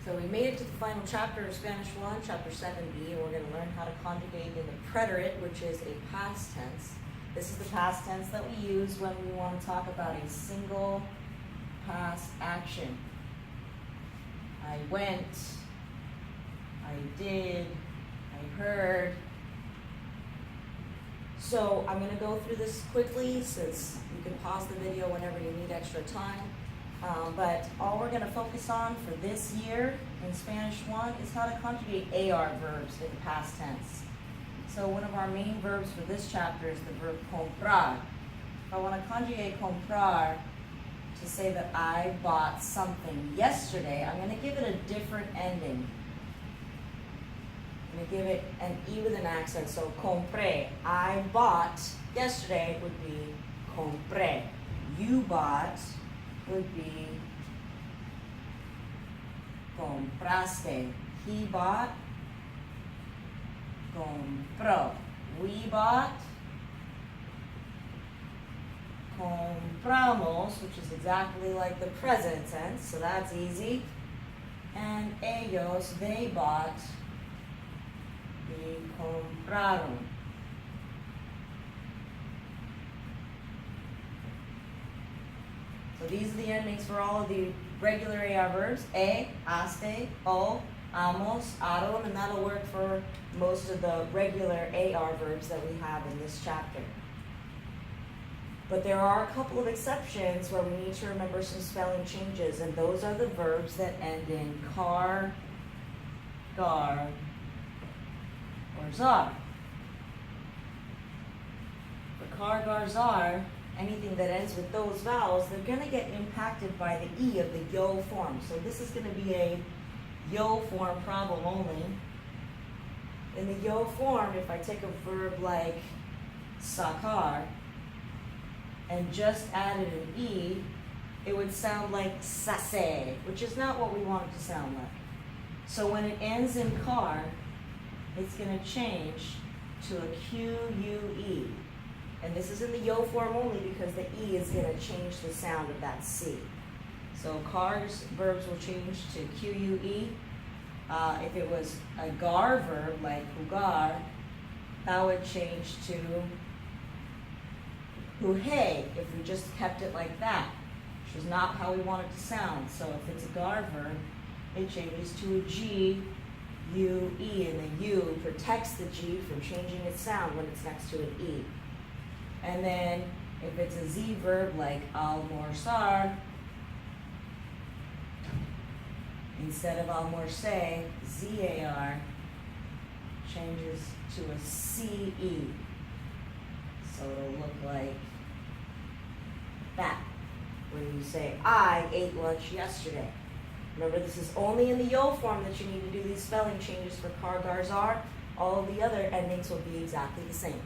So we made it to the final chapter of Spanish 1, chapter 7b, and we're going to learn how to conjugate in the preterite, which is a past tense. This is the past tense that we use when we want to talk about a single past action. I went, I did, I heard. So I'm going to go through this quickly since you can pause the video whenever you need extra time. But all we're going to focus on for this year in Spanish 1 is how to conjugate AR verbs in past tense. So one of our main verbs for this chapter is the verb comprar. If I want to conjugate comprar to say that I bought something yesterday, I'm going to give it a different ending. I'm going to give it an E with an accent, so compré. I bought yesterday would be compré. You bought would be compraste. He bought, compró. We bought, compramos, which is exactly like the present tense, so that's easy. And ellos, they bought, y compraron. So these are the endings for all of the regular AR verbs. Haste, o, amos, aron, and that'll work for most of the regular AR verbs that we have in this chapter. But there are a couple of exceptions where we need to remember some spelling changes, and those are the verbs that end in car, gar, or zar. For car, gar, zar, anything that ends with those vowels, they're going to get impacted by the E of the yo form. So this is going to be a yo form problem only. In the yo form, if I take a verb like sacar and just added an E, it would sound like sase, which is not what we want it to sound like. So when it ends in car, it's going to change to a Q-U-E. And this is in the yo form only because the E is going to change the sound of that C. So car's verbs will change to Q-U-E. If it was a gar verb like jugar, that would change to juje if we just kept it like that, which is not how we want it to sound. So if it's a gar verb, it changes to a G, U, E, and the U protects the G from changing its sound when it's next to an E. And then if it's a Z verb like almorzar, instead of almorce, Z-A-R changes to a C-E. So it'll look like that when you say, I ate lunch yesterday. Remember, this is only in the yo form that you need to do these spelling changes for car, gar, zar. All of the other endings will be exactly the same.